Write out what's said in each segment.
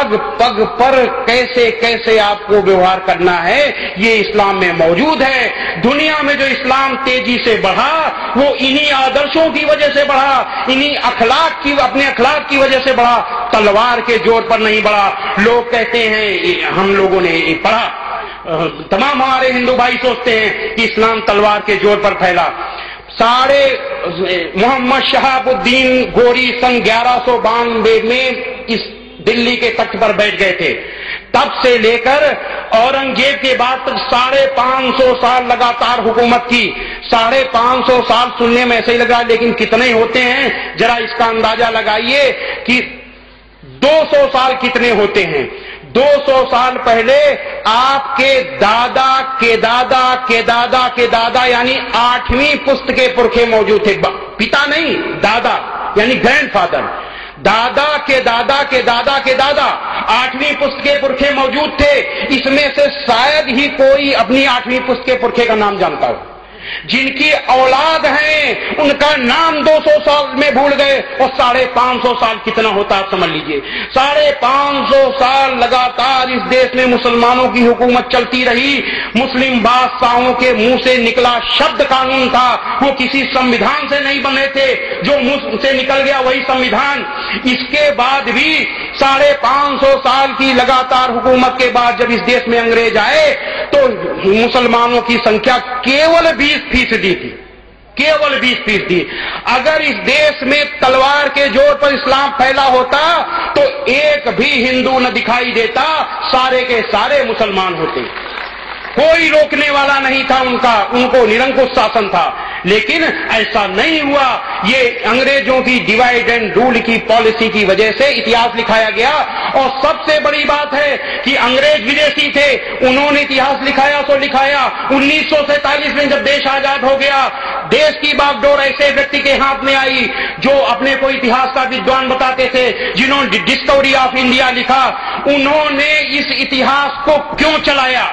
پگ پگ پر کیسے کیسے آپ کو ویوہار کرنا ہے یہ اسلام میں موجود ہے۔ دنیا میں جو اسلام تیزی سے بڑھا وہ انہی آدرشوں کی وجہ سے بڑھا، انہی اپنے اخلاق کی وجہ سے بڑھا، تلوار کے زور پر نہیں بڑھا۔ لوگ کہتے ہیں ہم لوگوں نے پڑھا، تمام ہمارے ہندو بھائی سوچتے ہیں کہ اسلام تلوار کے زور پر پھیلا۔ محمد شہاب الدین غوری سن 1192 میں اس دلی کے تخت پر بیٹھ گئے تھے۔ تب سے لے کر اورنگزیب کے بعد تک 550 سال لگاتار حکومت کی۔ 550 سال سننے میں ایسے ہی لگ رہا ہے، لیکن کتنے ہوتے ہیں ذرا اس کا اندازہ لگائیے کہ 200 سال کتنے ہوتے ہیں۔ 200 سال پہلے آپ کے دادا کے دادا کے دادا کے دادا یعنی 8ویں پشت کے پرکھے موجود تھے، پتا نہیں دادا یعنی گرینڈ فادر، دادا کے دادا کے دادا کے دادا 8ویں پشت کے پرکھے موجود تھے۔ اس میں سے شاید ہی کوئی اپنی 8ویں پشت کے پرکھے کا نام جانتا ہو۔ جن کی اولاد ہیں ان کا نام 200 سال میں بھول گئے، اور 550 سال کتنا ہوتا آپ سمجھ لیجئے۔ 550 سال لگاتار اس دیش میں مسلمانوں کی حکومت چلتی رہی۔ مسلم بادشاہوں کے منہ سے نکلا شبد قانون تھا، وہ کسی سمویدھان سے نہیں بنے تھے، جو منہ سے نکل گیا وہی سمویدھان۔ اس کے بعد بھی 550 سال کی لگاتار حکومت کے بعد جب اس دیش میں انگریز آئے تو مسلمانوں کی سنکھیا کیول 20% تھی، کیول 20%۔ اگر اس دیش میں تلوار کے زور پر اسلام پھیلا ہوتا تو ایک بھی ہندو نہ دکھائی دیتا، سارے کے سارے مسلمان ہوتے، کوئی روکنے والا نہیں تھا ان کو نرنکش شاسن تھا۔ لیکن ایسا نہیں ہوا۔ یہ انگریزوں کی ڈیوائڈ اینڈ رول کی پالیسی کی وجہ سے اتہاس لکھایا گیا۔ اور سب سے بڑی بات ہے کہ انگریز ودیشی تھے، انہوں نے اتہاس لکھایا سو لکھایا۔ 1947 میں جب دیش آزاد ہو گیا، دیش کی باغ ڈور ایسے ویکتی کے ہاتھ میں آئی جو اپنے کو اتہاس کا ودوان بتاتے تھے، جنہوں نے ڈسکوری آف انڈیا لکھا۔ انہوں نے اس اتہاس کو کیوں چلایا،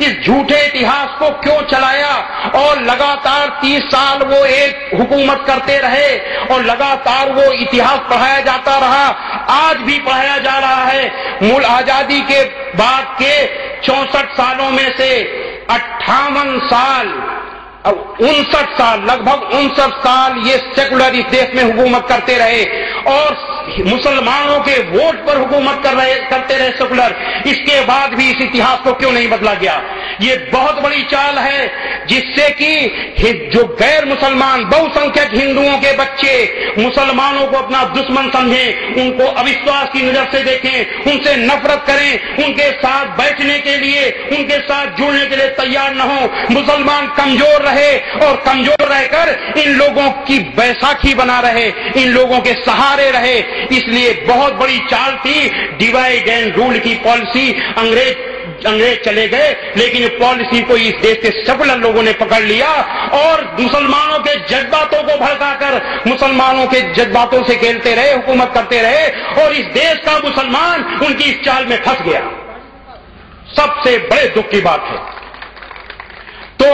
اس جھوٹے اتہاس کو کیوں چلایا، اور لگاتار 30 سال وہ ایک حکومت کرتے رہے، اور لگاتار وہ اتہاس پڑھایا جاتا رہا، آج بھی پڑھایا جا رہا ہے۔ ملک آزادی کے بعد کے 64 سالوں میں سے 58 سال 59 سال لگ بھگ 59 سال یہ سیکولر اس دیش میں حکومت کرتے رہے، اور مسلمانوں کے ووٹ پر حکومت کرتے رہے سیکولر۔ اس کے بعد بھی اس اتہاس کو کیوں نہیں بدلا گیا؟ یہ بہت بڑی چال ہے جس سے کہ جو غیر مسلمان بہو سنکھیک ہندوؤں کے بچے مسلمانوں کو اپنا دشمن سمجھیں، ان کو اوشواس کی نظر سے دیکھیں، ان سے نفرت کریں، ان کے ساتھ بیٹھنے کے لیے، ان کے ساتھ جڑنے کے لیے تیار نہ ہوں۔ مسلمان کمزور رہے اور کمزور رہ کر ان لوگوں کی بیساکھی بنا رہے، ان لوگوں کے سہارے رہے۔ اس لیے بہت بڑی چال تھی ڈیوائڈ اینڈ رول کی پالیسی۔ انگریز چلے گئے، لیکن پالیسی کو اس دیش کے سیکولر لوگوں نے پکڑ لیا، اور مسلمانوں کے جذباتوں کو بھڑکا کر مسلمانوں کے جذباتوں سے کھیلتے رہے، حکومت کرتے رہے، اور اس دیش کا مسلمان ان کی اس چال میں پھنس گیا۔ سب سے بڑے دکھ کی بات ہے۔ تو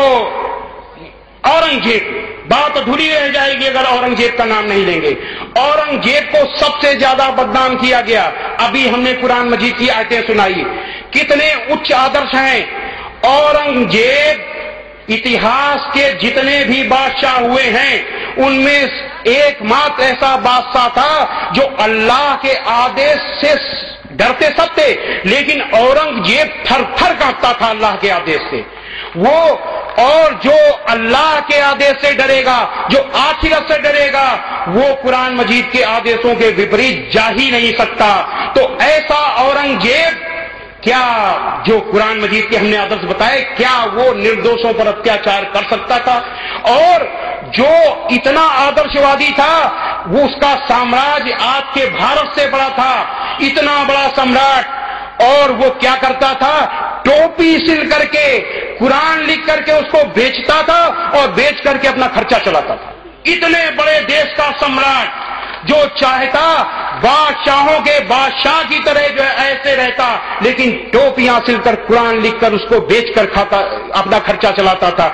اورنگزیب بات ادھوری رہ جائے گی اگر اورنگزیب کا نام نہیں لیں گے۔ اورنگزیب کو سب سے زیادہ بدنام کیا گیا۔ ابھی ہم نے قرآن مجید کی آیتیں سنائی، کتنے اچ آدرش ہیں۔ اورنگزیب اتہاس کے جتنے بھی بادشاہ ہوئے ہیں ان میں ایک ماتر ایسا بادشاہ تھا جو اللہ کے آدیش سے ڈرتے سب تھے، لیکن اورنگزیب تھر تھر کانپتا تھا اللہ کے آدیش سے۔ وہ اور جو اللہ کے آدیش سے ڈرے گا، جو آخرت سے ڈرے گا، وہ قرآن مجید کے آدیشوں کے وپریت جا ہی نہیں سکتا۔ تو ایسا اورنگزیب کیا جو قرآن مجید کے ہم نے آدرش بتائے، کیا وہ نردوشوں پر اتیاچار کر سکتا تھا؟ اور جو اتنا آدرشوادی تھا وہ اس کا سامراج آپ کے بھارت سے بڑا تھا، اتنا بڑا سمراٹ، اور وہ کیا کرتا تھا؟ ٹوپی سل کر کے قرآن لکھ کر کے اس کو بیچتا تھا اور بیچ کر کے اپنا خرچہ چلاتا تھا۔ اتنے بڑے دیش کا سمراٹ جو چاہتا بادشاہوں کے بادشاہ کی طرح جو ہے ایسے رہتا، لیکن ٹوپیاں سل کر قرآن لکھ کر اس کو بیچ کر کھاتا، اپنا خرچہ چلاتا تھا۔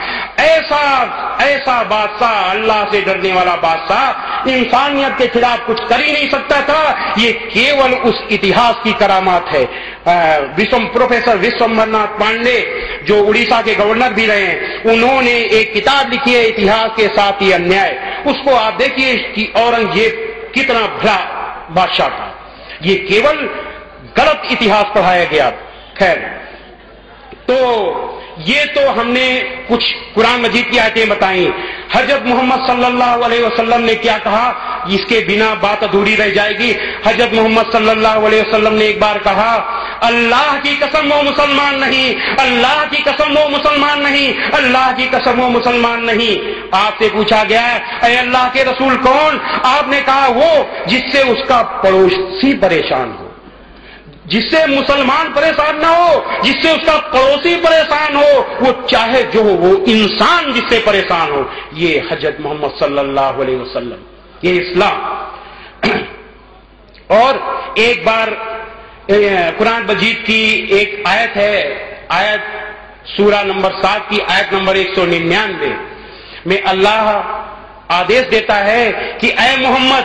ایسا بادشاہ، اللہ سے ڈرنے والا بادشاہ، انسانیت کے خلاف کچھ کر ہی نہیں سکتا تھا۔ یہ کیول اس اتہاس کی کرامات ہے۔ پروفیسر وشوامبر ناتھ پانڈے جو اڑیسہ کے گورنر بھی رہے ہیں، انہوں نے ایک کتاب لکھی ہے اتہاس کے ساتھ یہ انیائے۔ اس کو آپ دیکھیے کہ اورنگزیب کتنا بڑا بادشاہ تھا، یہ کیول غلط اتہاس پڑھایا گیا۔ خیر، تو یہ تو ہم نے کچھ قرآن مجید کی آیتیں بتائیں۔ حضرت محمد صلی اللہ علیہ وسلم نے کیا کہا، اس کے بنا بات ادھوری رہ جائے گی۔ حضرت محمد صلی اللہ علیہ وسلم نے ایک بار کہا، اللہ کی قسم وہ مسلمان نہیں، اللہ کی قسم وہ مسلمان نہیں، اللہ کی قسم وہ مسلمان نہیں۔ آپ سے پوچھا گیا ہے اے اللہ کے رسول کون؟ آپ نے کہا وہ جس سے اس کا پڑوسی پریشان ہو، جس سے مسلمان پریشان نہ ہو، جس سے اس کا پڑوسی پریشان ہو، وہ چاہے جو ہو، وہ انسان جس سے پریشان ہو۔ یہ حضرت محمد صلی اللہ علیہ وسلم، یہ اسلام۔ اور ایک بار قرآن مجید کی ایک آیت ہے، آیت سورہ نمبر 7 کی آیت نمبر 199 میں اللہ آدیش دیتا ہے کہ اے محمد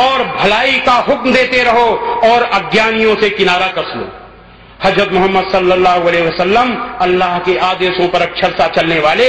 اور بھلائی کا حکم دیتے رہو اور اگیانیوں سے کنارہ کس لو۔ حضرت محمد صلی اللہ علیہ وسلم اللہ کے آدیشوں پر اکثر چلنے والے،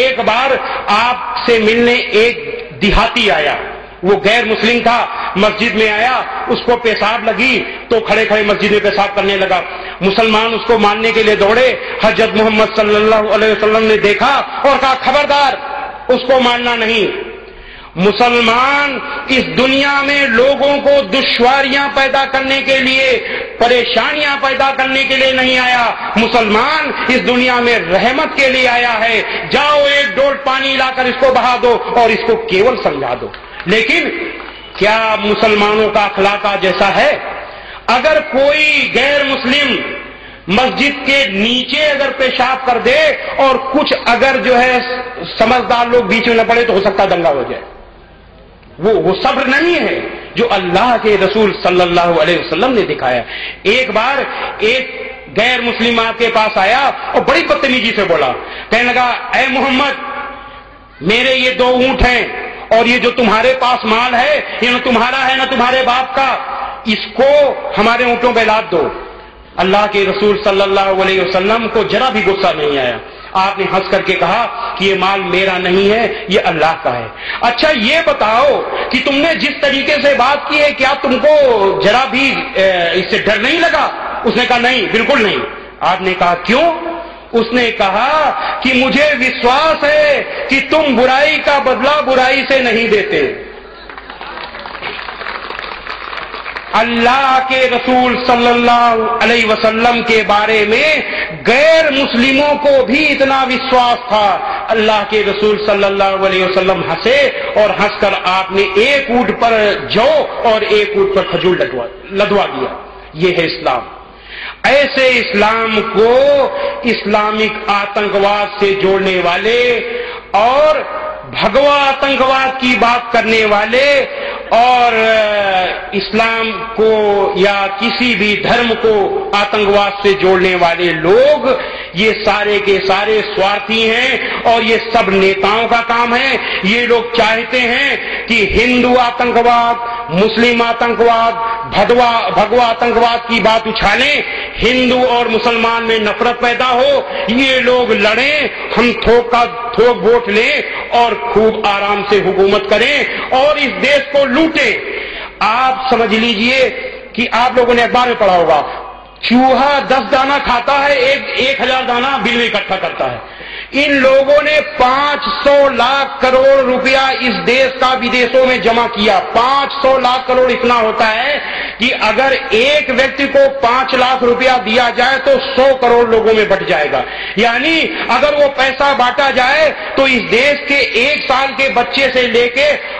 ایک بار آپ سے ملنے ایک دیہاتی آیا، وہ غیر مسلم تھا، مسجد میں آیا، اس کو پیشاب لگی تو کھڑے کھڑے مسجد میں پیشاب کرنے لگا۔ مسلمان اس کو ماننے کے لیے دوڑے، حضرت محمد صلی اللہ علیہ وسلم نے دیکھا اور کہا خبردار، اس کو ماننا نہیں۔ مسلمان اس دنیا میں لوگوں کو دشواریاں پیدا کرنے کے لیے، پریشانیاں پیدا کرنے کے لیے نہیں آیا، مسلمان اس دنیا میں رحمت کے لیے آیا ہے۔ جاؤ ایک ڈول پانی لا کر اس کو بہا دو اور اس کو کیول سمجھا دو۔ لیکن کیا مسلمانوں کا اخلاق جیسا ہے؟ اگر کوئی غیر مسلم مسجد کے نیچے اگر پیشاب کر دے اور کچھ اگر جو ہے سمجھدار لوگ بیچ میں نہ پڑے تو ہو سکتا دنگا ہو جائے۔ وہ صبر نہیں ہے جو اللہ کے رسول صلی اللہ علیہ وسلم نے دکھایا۔ ایک بار ایک غیر مسلم آپ کے پاس آیا اور بڑی بدتمیزی سے بولا، کہنے لگا اے محمد میرے یہ 2 اونٹ ہیں اور یہ جو تمہارے پاس مال ہے یہ نہ تمہارا ہے نہ تمہارے باپ کا، اس کو ہمارے اونٹوں پہ لاد دو۔ اللہ کے رسول صلی اللہ علیہ وسلم کو ذرا بھی غصہ نہیں آیا۔ آپ نے ہنس کر کے کہا کہ یہ مال میرا نہیں ہے، یہ اللہ کا ہے۔ اچھا یہ بتاؤ کہ تم نے جس طریقے سے بات کی ہے کیا تم کو ذرا بھی اس سے ڈر نہیں لگا؟ اس نے کہا نہیں، بالکل نہیں۔ آپ نے کہا کیوں؟ اس نے کہا کہ مجھے وشواس ہے کہ تم برائی کا بدلہ برائی سے نہیں دیتے۔ اللہ کے رسول صلی اللہ علیہ وسلم کے بارے میں غیر مسلموں کو بھی اتنا وشواس تھا۔ اللہ کے رسول صلی اللہ علیہ وسلم ہنسے اور ہنس کر آپ نے ایک اونٹ پر جو اور ایک اونٹ پر کھجور لدوا دیا۔ یہ ہے اسلام۔ ایسے اسلام کو اسلامک آتنکواد سے جوڑنے والے اور بھگوا آتنکواد کی بات کرنے والے اور اسلام کو یا کسی بھی دھرم کو آتنکواد سے جوڑنے والے لوگ یہ سارے کے سارے سوارتھی ہیں اور یہ سب نیتاؤں کا کام ہے۔ یہ لوگ چاہتے ہیں کہ ہندو آتنکواد، مسلم آتنکواد، بھگوا آتنکواد کی بات اچھالیں، ہندو اور مسلمان میں نفرت پیدا ہو، یہ لوگ لڑیں، ہم تھوک ووٹ لیں اور خوب آرام سے حکومت کریں اور اس دیش کو لوٹیں۔ آپ سمجھ لیجئے کہ آپ لوگوں نے اخبار میں پڑھا ہوگا، چوہا 10 دانہ کھاتا ہے، 1000 دانہ بل میں اکٹھا کرتا ہے۔ ان لوگوں نے 500 لاکھ کروڑ روپیہ اس دیش کا ودیشوں میں جمع کیا۔ 500 لاکھ کروڑ اتنا ہوتا ہے کہ اگر ایک ویکتی کو 5 لاکھ روپیہ دیا جائے تو 100 کروڑ لوگوں میں بٹ جائے گا۔ یعنی اگر وہ پیسہ بانٹا جائے تو اس دیش کے 1 سال کے بچے سے لے کے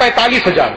45,000।